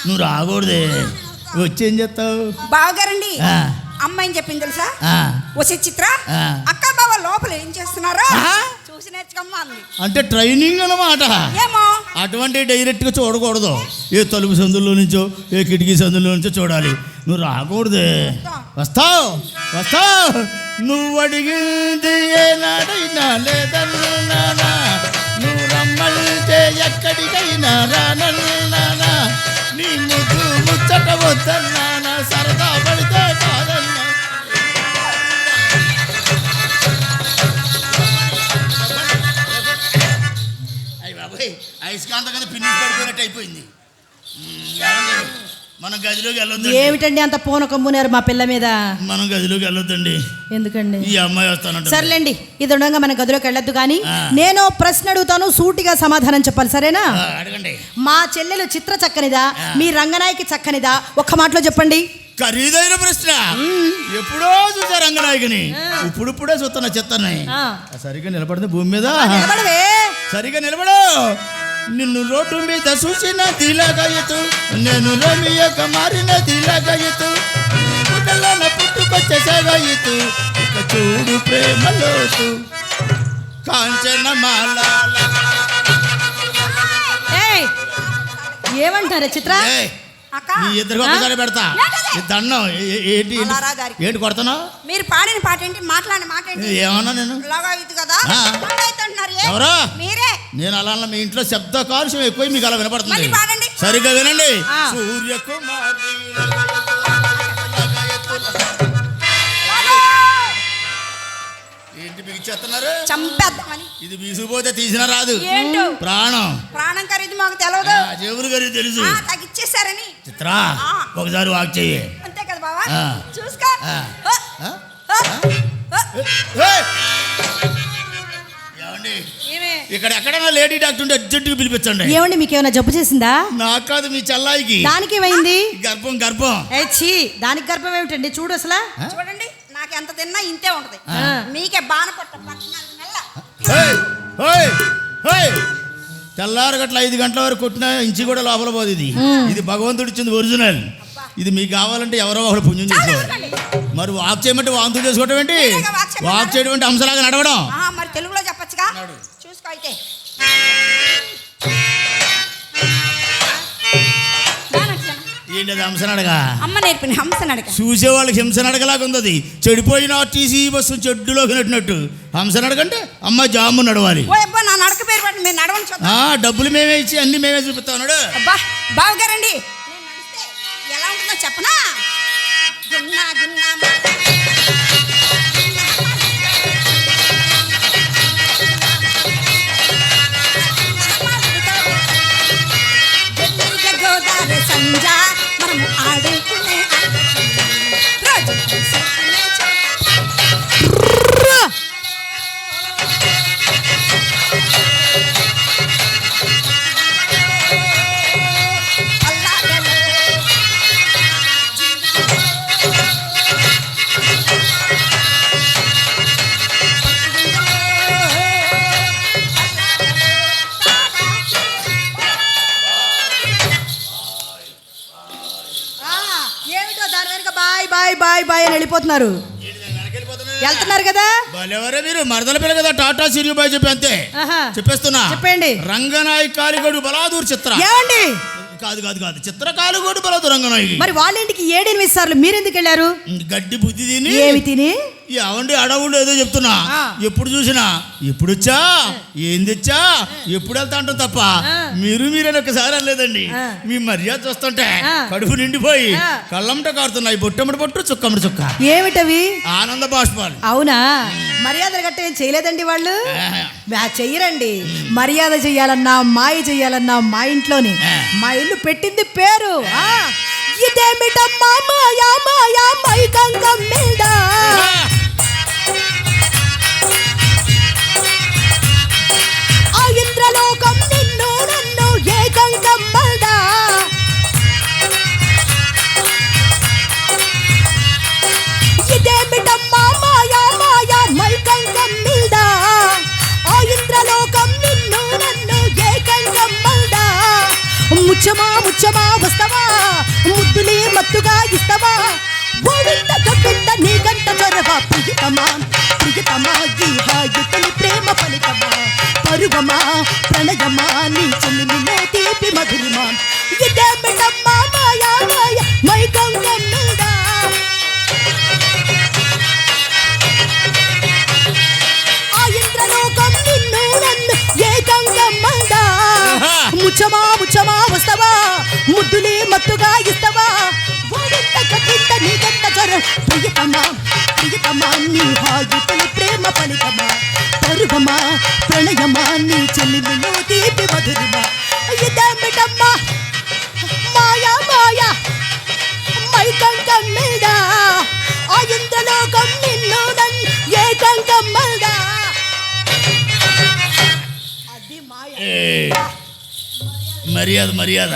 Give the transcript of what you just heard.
నువ్వు రాకూడదే. వచ్చేం చేస్తావు? బావగారండి అమ్మాయిని చెప్పింది తెలుసా? వచ్చే చిత్ర అక్క బావ లోపల ఏం చేస్తున్నారో చూసి నేర్చుకోమ్మా అంది. అంటే ట్రైనింగ్ అన్నమాట. ఏమో అటువంటి డైరెక్ట్గా చూడకూడదు. ఏ తలుపు సందుల్లో నుంచో ఏ కిటికీ సందుల్లో నుంచో చూడాలి. నువ్వు రాకూడదే. వస్తావు వస్తావు. నువ్వు అడిగింది ఏనాడైనా లేదన్నానా, నువ్వు రమ్మంటే ఎక్కడికైనా రానన్నానా, నీ ముద్దు ముచ్చట వద్దన్నానా, సరదా పడితే కాదన్నా. అయ్యి బాబాయ్, అయస్కాంతం కదా పిన్ని పడిపోయినట్టు అయిపోయింది. మనం గదిలోకి వెళ్ళొద్దు. ఏమిటండి అంత పూన కమ్మునారు మా పిల్ల మీద? మనం గదిలోకి వెళ్ళొద్దండి. ఎందుకండి? ఈ అమ్మాయి వస్తానంట. సర్లేండి, ఇది ఉండగా మన గదిలోకి వెళ్ళొద్దు. కానీ నేను ప్రశ్న అడుగుతాను, సూటిగా సమాధానం చెప్పాలి, సరేనా? అడగండి. మా చెల్లెలు చిత్ర చక్కనిదా, మీ రంగనాయకి చక్కనిదా? ఒక్క మాటలో చెప్పండి. ఖరీదైన ప్రశ్న. ఎప్పుడో చూసా రంగనాయకుని, ఇప్పుడిప్పుడే చూస్తున్నా చెత్తని. సరిగా నిలబడింది భూమి మీద. సరిగా నిలబడు. నిన్ను రోడ్డు మీద చూసిన దిలాగాయతు, నేను రోమియోక మారిన దిలాగాయతు, పుట్టలోన పుట్టుకొచ్చేసాగాయతు, ఇక చూడు ప్రేమలోతు కాంచనమాల. ఏమంటారా చిత్ర? మీ ఇద్దరికి ఒకసారి పెడతా దండం. ఏంటి ఏంటి కొడతావు? మీరు పాడిన పాట ఏంటి, మాట్లాడిన మాట ఏంటి? ఏమన్నా నేను ఎవరా? నేను అలా మీ ఇంట్లో శబ్ద కాలుష్యం ఎక్కువ, మీకు అలా వినపడుతుంది. సరిగ్గా వినండి. సూర్యకుమారి ఏంటి మీకు ఇచ్చేస్తున్నారు? చంపేద్దామని. ఇది బీసుకుపోతే తీసినా రాదు. ప్రాణం ప్రాణం ఖరీదు మాకు తెలియదు, జేబులు ఖరీదు తెలుసు. తగ్గిచ్చేసారని. చిత్ర ఒకసారి వాక్ చెయ్యి. అంతే కదా బావా, చూసుకో. ఇక్కడ ఎక్కడైనా లేడీ డాక్టర్ ఉంటే అర్జెంటుగా పిలిపించండి. ఏమండి మీకు ఏమైనా జబ్బు చేసిందా? నాకు కాదు, మీ చెల్లాయికి. దానికి ఏమైంది? గర్భం గర్భం. దానికి గర్భం ఏమిటండి? చూడు అసలు. చూడండి, నాకు ఎంత తిన్నా ఇంతే ఉంటది. మీకే బాణ పట్ట తెల్లారు గట్ల 5 గంటల వరకు కొట్టిన ఇంచి కూడా లోపల పోదు. ఇది భగవంతుడు ఇచ్చింది ఒరిజినల్. ఇది మీకు కావాలంటే ఎవరో ఒకరు పుణ్యం చేసుకోవాలి. మరి వాక్ చేయమంటే వాంతులు చేసుకోవటం ఏంటి? వాక్ చేయడం అంటే హంసలాగా నడవడం. మరి తెలుగులో చెప్పచ్చుగా, చూసుకో. అయితే ఏంటి అది హంసనడగా? అమ్మ నేర్పిన హంసనడగ. చూసే వాళ్ళకి హింసనడగలాగా ఉంది. చెడిపోయిన ఆర్టీసీ బస్సు చెడ్డులోకి నెట్టినట్టు హంసనడగంటే అమ్మ జాము నడవాలి. నా నడక పేరు పట్టి మీరు నడవండి. డబ్బులు మేమే ఇచ్చి అన్ని మేమే చూపిస్తా ఉన్నాడు. బావగారండి, ఎలా ఉంటుందో చెప్పనా? గున్నా గున్నా గోదావరి సంజా మనము ఆడుకునే రోజు బాయ్ బాయ్ అని వెళ్ళిపోతున్నారు. వెళ్తున్నారు కదా. మీరు మరదల పిల్ల కదా, టాటా సిరియు బాయ్ చెప్పి అంతే చెప్పేస్తున్నా. చెప్పండి. రంగనాయక్ కాలిగోడు బలాదూర్ చిత్ర. ఏమండి? కాదు కాదు కాదు, చిత్ర కాలిగోడు బలాదూర్ రంగనాయక్. మరి వాళ్ళ ఇంటికి 7-8 సార్లు మీరెందుకు వెళ్ళారు? గడ్డి బుద్ధి తిని. ఏమి తిని? అవండి అడవుడు ఏదో చెప్తున్నా. ఎప్పుడు చూసినా ఎప్పుడు వచ్చా ఏం తెచ్చా ఎప్పుడు వెళ్తా అంటాం తప్ప మీరని ఒకసారి అనలేదండి. మీ మర్యాద చూస్తుంటే కడుపు నిండిపోయి కళ్ళమ్మట కారుతున్నాయి. బొట్టమ్మటి బొట్టు చుక్కమ్మటి చుక్క. ఏమిటవి? ఆనంద బాష్పాలు. అవునా? మర్యాదలు గట్ట ఏం చేయలేదండి వాళ్ళు. చెయ్యరండి. మర్యాద చెయ్యాలన్నా మాయ చెయ్యాలన్నా మా ఇంట్లోనే. మా ఇల్లు పెట్టింది పేరు. ఇదేమిటమ్మా మాయా మాయా మైకంగం మీద ఆ ఇంద్రలోకం నిన్ను నన్ను ఏకంగం మీద. ఇదేమిటమ్మా మాయా మాయా మైకంగం మీద ఆ ఇంద్రలోకం నిన్ను నన్ను ఏకంగం మీద. ముచ్చమా ముచ్చమా వస్తవా మత్తుగా ఇస్తావా ఓ వింత గొప్పింత నీకంత చొరవా ప్రియతమా ప్రియతమా ఈ హాయి తొలి ప్రేమ ఫలితమా పరుగమా ప్రణయమా నీ చెల్లిమిలో తీపి మధురిమా ఇదేమిటమ్మా మాయా మాయ మైకంగమ్మిదా ఆ ఇంద్రలోకం నిన్ను నన్ను ఏకంగమ్మందా ముచ్చమా ముచ్చమా వస్తావా ముద్దులే మత్తుగా ఇస్తావా ఓవింత కట్టింత నీకంత జ్వరం ప్రియతమా ప్రియతమా నీ హాయి తొలి ప్రేమ ఫలితమా పరుగమా ప్రణయమా నీ చెల్లిమిలో తీపి మధురిమా ఇదేమిటమ్మా మాయా మాయా మైకంగమ్మిదా ఆ ఇంద్రలోకం నిన్ను నన్ను ఏకంగమ్మందా అది మాయ మర్యాద